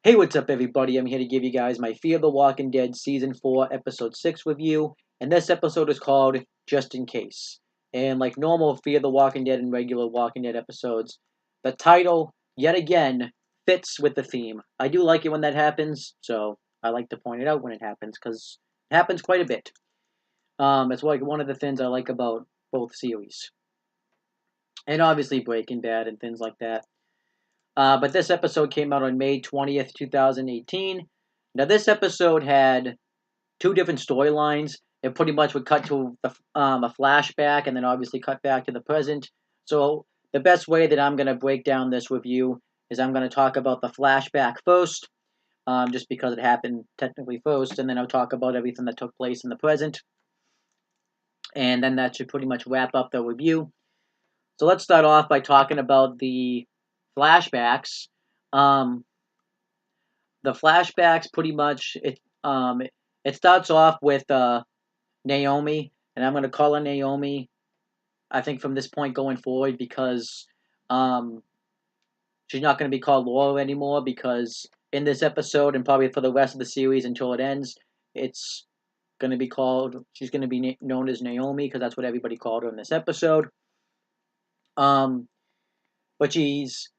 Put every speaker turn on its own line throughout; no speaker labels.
Hey, what's up, everybody? I'm here to give you guys my Fear the Walking Dead Season 4, Episode 6 review, and this episode is called Just In Case. And like normal Fear the Walking Dead and regular Walking Dead episodes, the title, yet again, fits with the theme. I do like it when that happens, so I like to point it out when it happens, because it happens quite a bit. It's like one of the things I like about both series. And obviously Breaking Bad and things like that. But this episode came out on May 20th, 2018. Now, this episode had two different storylines. It pretty much would cut to a flashback and then obviously cut back to the present. So, the best way that I'm going to break down this review is I'm going to talk about the flashback first, just because it happened technically first, and then I'll talk about everything that took place in the present. And then that should pretty much wrap up the review. So, let's start off by talking about the flashbacks. Um, the flashbacks pretty much it starts off with Naomi, and I'm gonna call her Naomi. I think from this point going forward because um, she's not gonna be called Laura anymore because in this episode and probably for the rest of the series until it ends, it's gonna be called. She's gonna be known as Naomi because that's what everybody called her in this episode. Um, but she's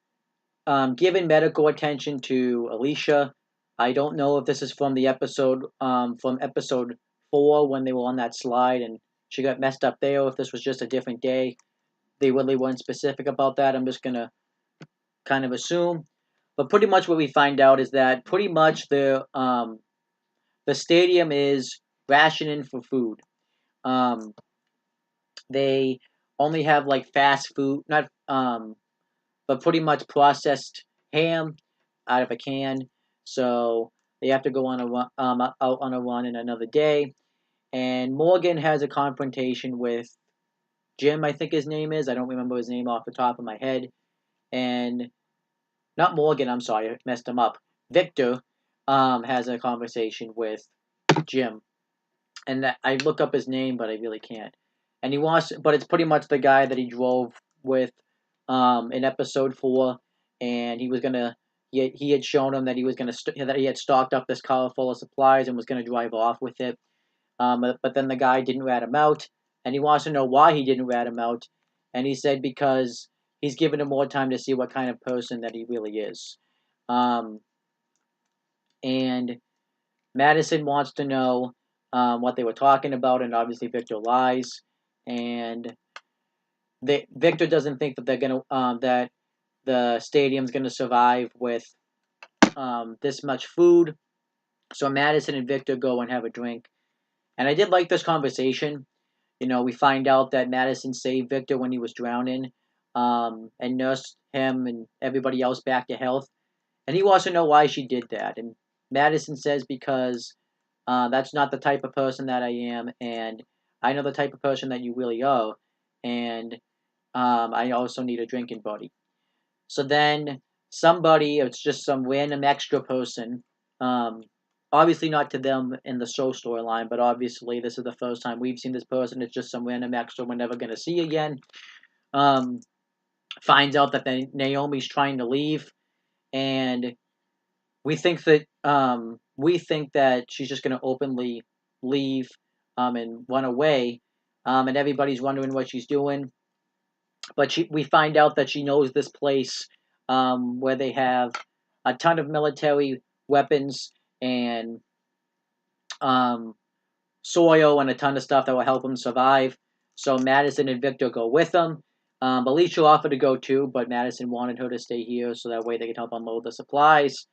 given medical attention to Alicia. I don't know if this is from the episode from episode 4 when they were on that slide and she got messed up there, or if this was just a different day. They really weren't specific about that. I'm just gonna kind of assume. But pretty much what we find out is that pretty much the stadium is rationing for food. Um, they only have like fast food, not but pretty much processed ham out of a can. So they have to go on a run, out on a run in another day. And Morgan has a confrontation with Jim, I think his name is. I don't remember his name off the top of my head. And not Morgan, I'm sorry, I messed him up. Victor has a conversation with Jim. And I look up his name, but I really can't. And he wants, but it's pretty much the guy that he drove with in episode 4, and he was gonna. He had shown him that he was gonna that he had stocked up this car full of supplies and was gonna drive off with it. But then the guy didn't rat him out, and he wants to know why he didn't rat him out, and he said because he's given him more time to see what kind of person that he really is. Um, and Madison wants to know what they were talking about, and obviously Victor lies, and Victor doesn't think that they're gonna that the stadium's gonna survive with this much food. So Madison and Victor go and have a drink, and I did like this conversation. You know, we find out that Madison saved Victor when he was drowning, and nursed him and everybody else back to health, and he wants to know why she did that, and Madison says because that's not the type of person that I am, and I know the type of person that you really are, and I also need a drinking buddy. So then somebody, it's just some random extra person, um, obviously not to them in the show storyline, but obviously this is the first time we've seen this person. It's just some random extra we're never going to see again. Um, finds out that Naomi's trying to leave, and we think that she's just going to openly leave and run away, and everybody's wondering what she's doing. But we find out that she knows this place where they have a ton of military weapons and um, soil and a ton of stuff that will help them survive. So Madison and Victor go with them. Alicia offered to go too, but Madison wanted her to stay here so that way they could help unload the supplies.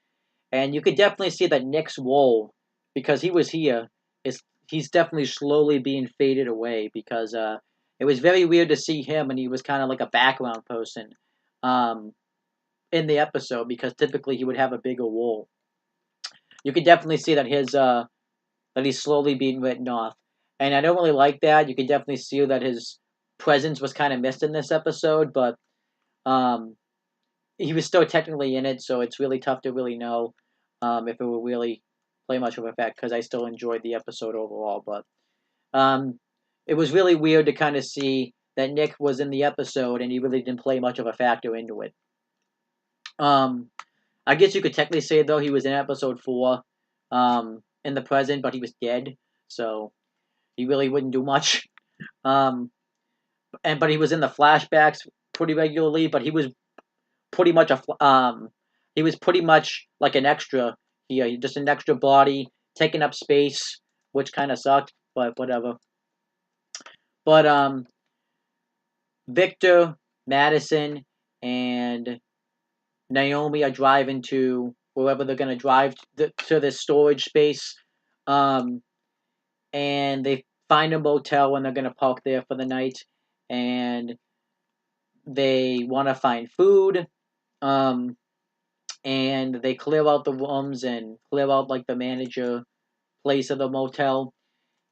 And you could definitely see that Nick's role, because he was here, is he's definitely slowly being faded away because it was very weird to see him and he was kind of like a background person um, in the episode because typically he would have a bigger role. You could definitely see that that he's slowly being written off, and I don't really like that. You could definitely see that his presence was kind of missed in this episode, but um, he was still technically in it, so it's really tough to really know if it will really play much of an effect because I still enjoyed the episode overall. But um, it was really weird to kind of see that Nick was in the episode and he really didn't play much of a factor into it. Um, I guess you could technically say, though, he was in episode 4 in the present, but he was dead, so he really wouldn't do much. Um, but he was in the flashbacks pretty regularly, but he was pretty much he was pretty much like an extra here, just an extra body taking up space, which kind of sucked, but whatever. But Victor, Madison, and Naomi are driving to wherever they're gonna drive to this storage space, um, and they find a motel and they're gonna park there for the night, and they want to find food, um, and they clear out the rooms and clear out like the manager place of the motel,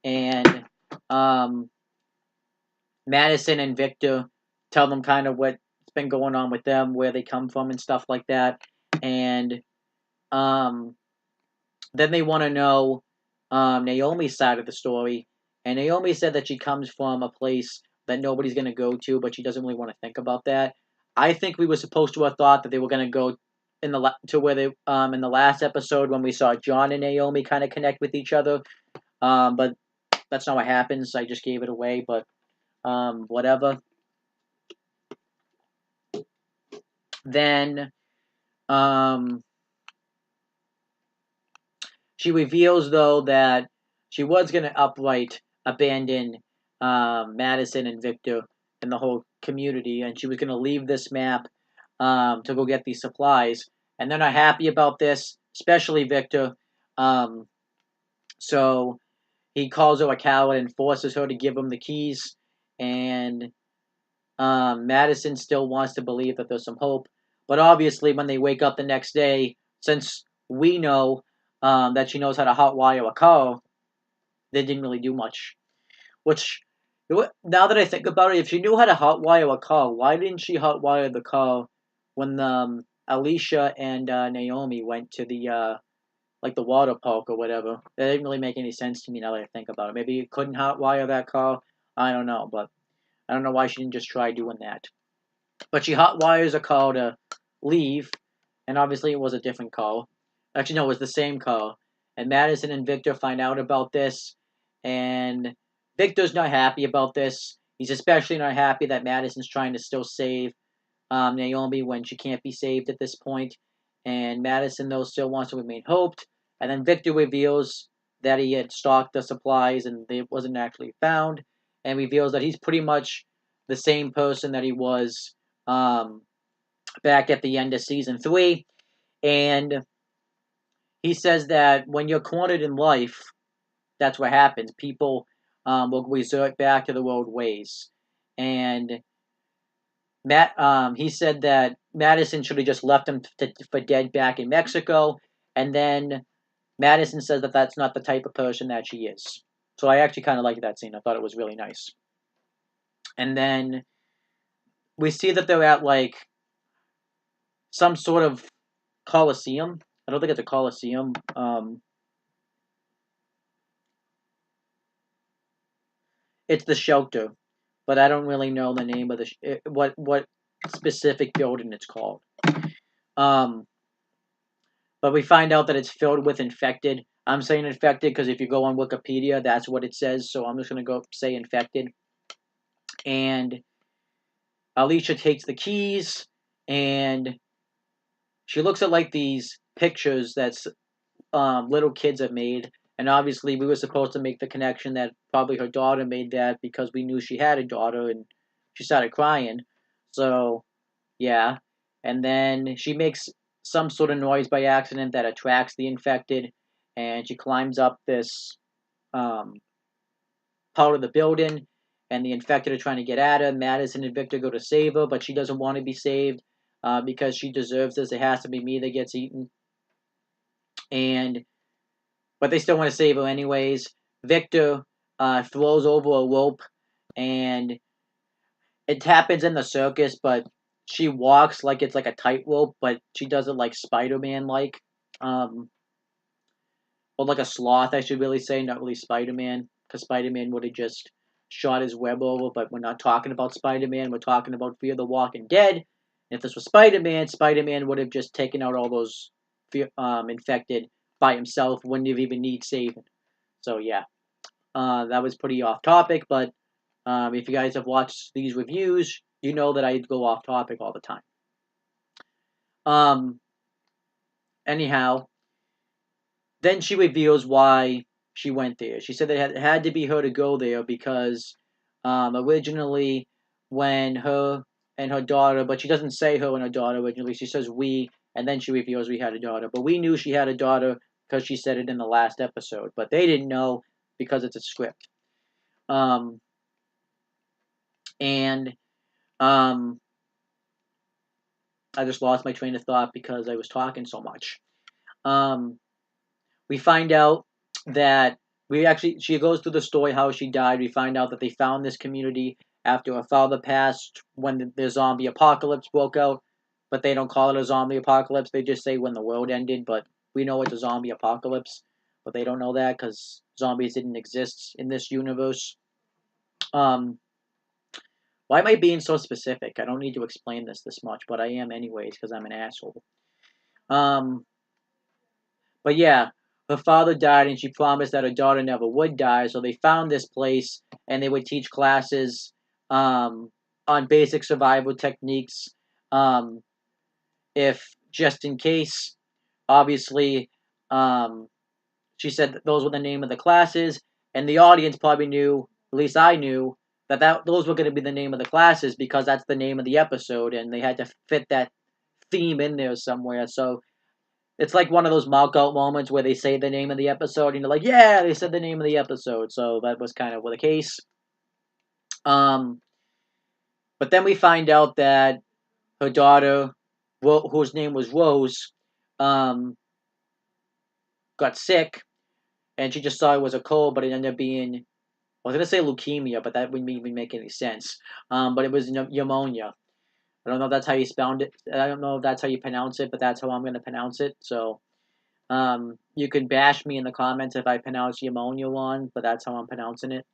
and um, Madison and Victor tell them kind of what's been going on with them, where they come from, and stuff like that. And um, then they want to know Naomi's side of the story. And Naomi said that she comes from a place that nobody's going to go to, but she doesn't really want to think about that. I think we were supposed to have thought that they were going to go to where they in the last episode when we saw John and Naomi kind of connect with each other. But that's not what happens. I just gave it away, but whatever. Then she reveals, though, that she was going to outright abandon Madison and Victor and the whole community, and she was going to leave this map to go get these supplies. And they're not happy about this, especially Victor. Um, so he calls her a coward and forces her to give him the keys. And Madison still wants to believe that there's some hope. But obviously, when they wake up the next day, since we know that she knows how to hotwire a car, they didn't really do much. Which, now that I think about it, if she knew how to hotwire a car, why didn't she hotwire the car when Alicia and Naomi went to the like the water park or whatever? That didn't really make any sense to me now that I think about it. Maybe you couldn't hotwire that car. I don't know, but I don't know why she didn't just try doing that. But she hotwires a car to leave, and obviously it was a different car. Actually, no, it was the same car. And Madison and Victor find out about this, and Victor's not happy about this. He's especially not happy that Madison's trying to still save Naomi when she can't be saved at this point. And Madison, though, still wants to remain hoped. And then Victor reveals that he had stocked the supplies and they wasn't actually found, and reveals that he's pretty much the same person that he was back at the end of season 3. And he says that when you're cornered in life, that's what happens. People will resort back to the old ways. And he said that Madison should have just left him for dead back in Mexico. And then Madison says that that's not the type of person that she is. So I actually kind of liked that scene. I thought it was really nice. And then we see that they're at like some sort of Coliseum. I don't think it's a Coliseum. It's the shelter, but I don't really know the name of what specific building it's called. Um, but we find out that it's filled with infected. I'm saying infected because if you go on Wikipedia, that's what it says. So I'm just gonna go say infected. And Alicia takes the keys and she looks at like these pictures that's little kids have made. And obviously, we were supposed to make the connection that probably her daughter made that because we knew she had a daughter and she started crying. So, yeah. And then she makes some sort of noise by accident that attracts the infected. And she climbs up this part of the building. And the infected are trying to get at her. Madison and Victor go to save her, but she doesn't want to be saved because she deserves this. It has to be me that gets eaten. But they still want to save her anyways. Victor throws over a rope, and it happens in the circus, but she walks like it's like a tightrope, but she does it like Spider-Man like. Or like a sloth, I should really say, not really Spider-Man, because Spider-Man would have just shot his web over, but we're not talking about Spider-Man, we're talking about Fear the Walking Dead, If this was Spider-Man, Spider-Man would have just taken out all those infected by himself, wouldn't have even need saving. So yeah, that was pretty off topic, but if you guys have watched these reviews, you know that I go off topic all the time. Anyhow, then she reveals why she went there. She said that it had to be her to go there because originally when her and her daughter, but she doesn't say her and her daughter originally, she says we, and then she reveals we had a daughter. But we knew she had a daughter because she said it in the last episode, but they didn't know because it's a script. And I just lost my train of thought because I was talking so much. We find out that she goes through the story how she died. We find out that they found this community after her father passed when the zombie apocalypse broke out, but they don't call it a zombie apocalypse. They just say when the world ended, but we know it's a zombie apocalypse, but they don't know that because zombies didn't exist in this universe. Why am I being so specific? I don't need to explain this much, but I am anyways because I'm an asshole. But yeah, her father died and she promised that her daughter never would die, so they found this place and they would teach classes on basic survival techniques. If just in case, obviously, she said that those were the name of the classes, and the audience probably knew, at least I knew, that those were going to be the name of the classes because that's the name of the episode, and they had to fit that theme in there somewhere. So it's like one of those mark out moments where they say the name of the episode, and you're like, yeah, they said the name of the episode. So that was kind of the case. But then we find out that her daughter, whose name was Rose, got sick, and she just thought it was a cold, but it ended up being, I was gonna say leukemia, but that wouldn't even make any sense. But it was pneumonia. I don't know if that's how you spell it. I don't know if that's how you pronounce it, but that's how I'm gonna pronounce it. So, you can bash me in the comments if I pronounce pneumonia wrong, but that's how I'm pronouncing it.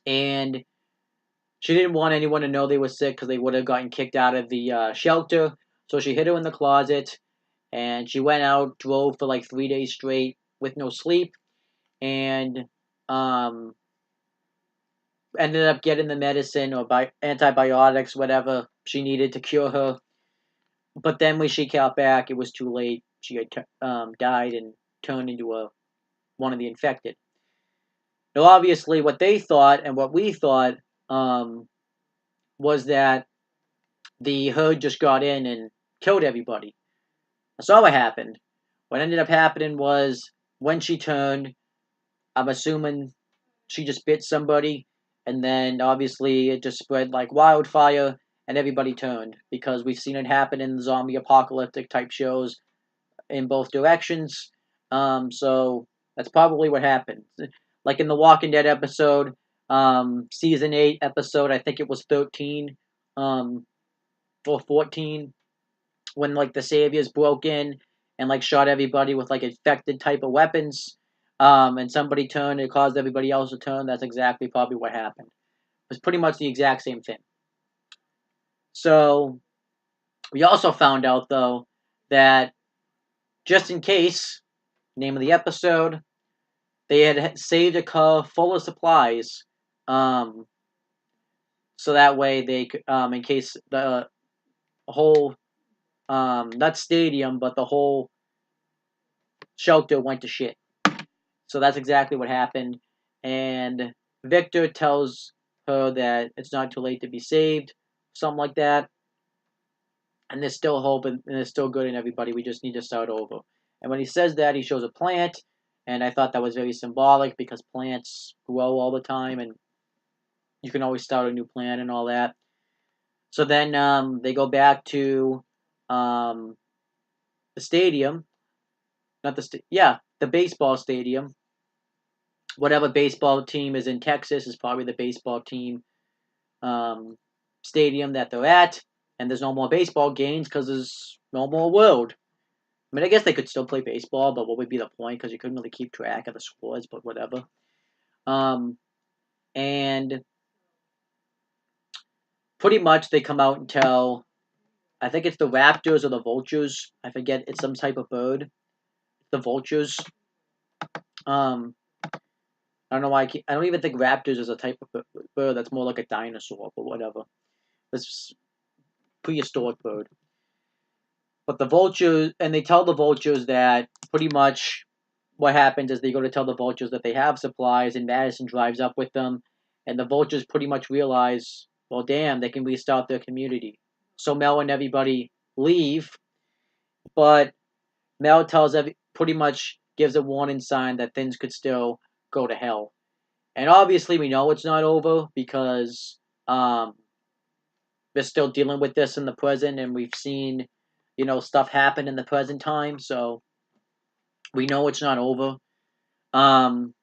And she didn't want anyone to know they were sick because they would have gotten kicked out of the shelter. So she hid her in the closet, and she went out, drove for like 3 days straight with no sleep, and um, ended up getting the medicine or antibiotics, whatever she needed to cure her. But then when she got back, it was too late. She had died and turned into one of the infected. Now, obviously, what they thought and what we thought was that the herd just got in and killed everybody. That's not what happened. What ended up happening was when she turned, I'm assuming she just bit somebody, and then obviously it just spread like wildfire, and everybody turned because we've seen it happen in zombie apocalyptic type shows in both directions. So that's probably what happened. Like in the Walking Dead episode, season 8 episode, I think it was 13, or 14, when like the saviors broke in and like shot everybody with like infected type of weapons. And somebody turned, it caused everybody else to turn. That's exactly probably what happened. It was pretty much the exact same thing. So we also found out though that just in case, name of the episode, they had saved a car full of supplies, so that way they could, in case the whole, not stadium, but the whole shelter went to shit. So that's exactly what happened. And Victor tells her that it's not too late to be saved, something like that. And there's still hope and there's still good in everybody. We just need to start over. And when he says that, he shows a plant. And I thought that was very symbolic because plants grow all the time and you can always start a new plant and all that. So then they go back to the stadium. Not the the baseball stadium. Whatever baseball team is in Texas is probably the baseball team stadium that they're at. And there's no more baseball games because there's no more world. I mean, I guess they could still play baseball, but what would be the point? Because you couldn't really keep track of the scores, but whatever. And pretty much they come out and tell, I think it's the raptors or the vultures. I forget. It's some type of bird. The vultures. Um, I don't know why. I don't even think raptors is a type of bird. That's more like a dinosaur, but whatever. It's prehistoric bird. But the vultures, and they tell the vultures that pretty much what happens is they go to tell the vultures that they have supplies, and Madison drives up with them, and the vultures pretty much realize, well, damn, they can restart their community. So Mel and everybody leave, but Mel pretty much gives a warning sign that things could still go to hell. And obviously, we know it's not over because we're still dealing with this in the present, and we've seen, stuff happen in the present time. So we know it's not over. Um,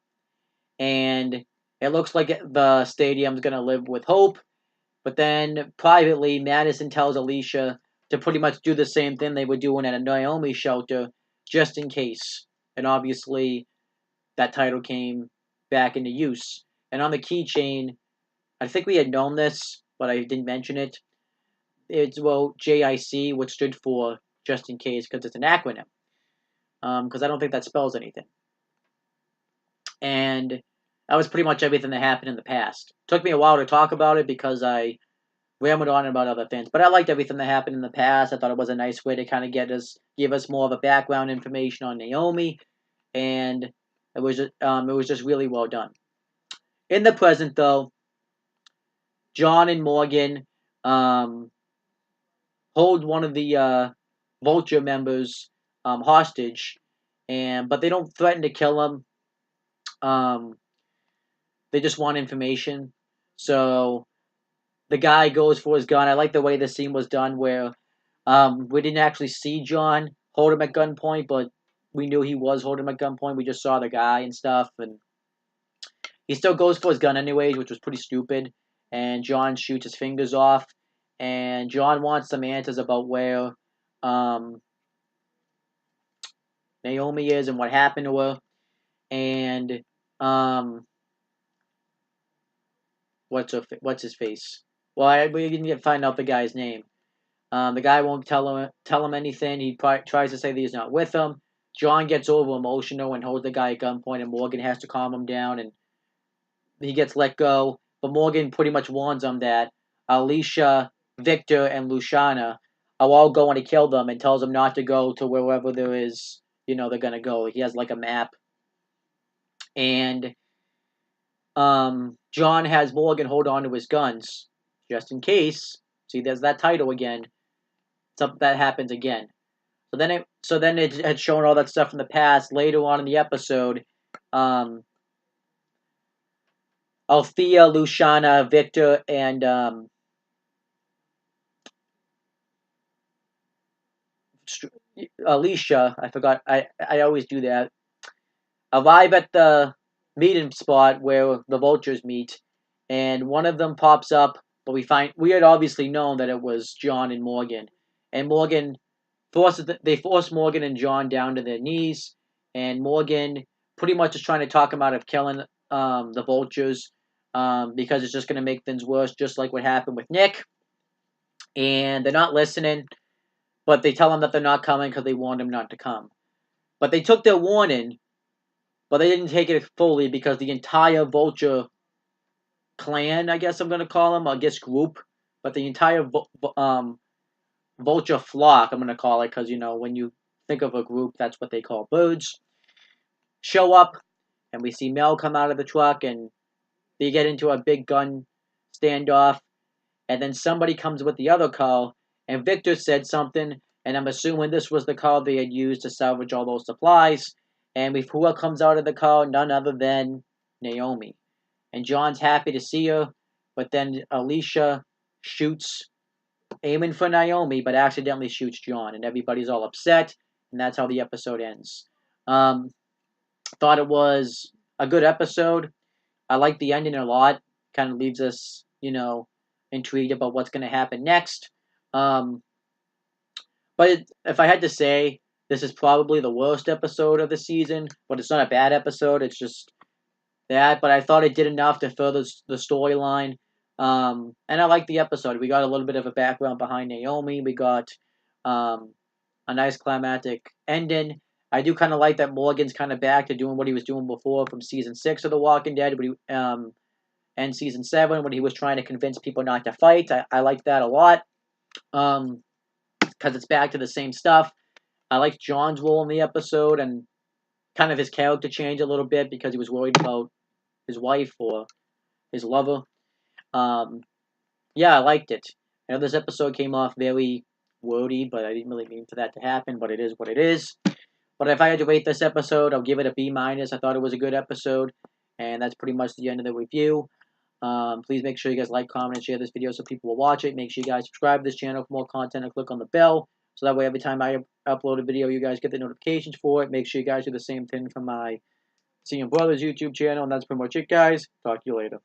and it looks like the stadium's gonna live with hope. But then privately, Madison tells Alicia to pretty much do the same thing they were doing at a Naomi shelter, just in case. And obviously, that title came back into use. And on the keychain, I think we had known this, but I didn't mention it. It's, well, JIC, which stood for just in case, because it's an acronym. Because I don't think that spells anything. And that was pretty much everything that happened in the past. Took me a while to talk about it because I rambled on about other things, but I liked everything that happened in the past. I thought it was a nice way to kind of give us more of a background information on Naomi, and it was just really well done. In the present, though, John and Morgan hold one of the Vulture members hostage, but they don't threaten to kill him. They just want information. So the guy goes for his gun. I like the way the scene was done where we didn't actually see John hold him at gunpoint, but we knew he was holding him at gunpoint. We just saw the guy and stuff, and he still goes for his gun anyways, which was pretty stupid. And John shoots his fingers off, and John wants some answers about where um, Naomi is and what happened to her. And what's his face? Well, we didn't find out the guy's name. The guy won't tell him anything. He tries to say that he's not with him. John gets over emotional and holds the guy at gunpoint, and Morgan has to calm him down, and he gets let go. But Morgan pretty much warns him that Alicia, Victor, and Luciana are all going to kill them, and tells him not to go to wherever there is, they're gonna go. He has like a map, and John has Morgan hold on to his guns just in case. See, there's that title again. Something that happens again. So then it had shown all that stuff in the past. Later on in the episode, Althea, Luciana, Victor, and Alicia, I forgot. I always do that. Arrive at the meeting spot where the vultures meet, and one of them pops up. But we had obviously known that it was John and Morgan, and Morgan they force Morgan and John down to their knees, and Morgan pretty much is trying to talk him out of killing the vultures because it's just going to make things worse, just like what happened with Nick. And they're not listening, but they tell him that they're not coming because they warned him not to come. But they took their warning, but they didn't take it fully because the entire vulture clan, I guess I'm going to call them, I guess group, but the entire vulture flock, I'm going to call it, because, when you think of a group, that's what they call birds, show up, and we see Mel come out of the truck, and they get into a big gun standoff, and then somebody comes with the other car, and Victor said something, and I'm assuming this was the car they had used to salvage all those supplies, and who comes out of the car? None other than Naomi. And John's happy to see her, but then Alicia shoots, aiming for Naomi, but accidentally shoots John, and everybody's all upset, and that's how the episode ends. Thought it was a good episode. I like the ending a lot. Kind of leaves us, intrigued about what's going to happen next. But if I had to say, this is probably the worst episode of the season, but it's not a bad episode. It's just that. But I thought it did enough to further the storyline. And I liked the episode. We got a little bit of a background behind Naomi. We got um, a nice climactic ending. I do kind of like that Morgan's kind of back to doing what he was doing before from season 6 of The Walking Dead, and season 7 when he was trying to convince people not to fight. I like that a lot because it's back to the same stuff. I liked John's role in the episode and kind of his character change a little bit because he was worried about his wife or his lover. Um, yeah, I liked it. I know this episode came off very wordy, but I didn't really mean for that to happen, but it is what it is. But if I had to rate this episode, I'll give it a B minus. I thought it was a good episode, and that's pretty much the end of the review. Please make sure you guys like, comment, and share this video so people will watch it. Make sure you guys subscribe to this channel for more content and click on the bell so that way every time I upload a video, you guys get the notifications for it. Make sure you guys do the same thing for my Seeing Brothers YouTube channel, and that's pretty much it, guys. Talk to you later.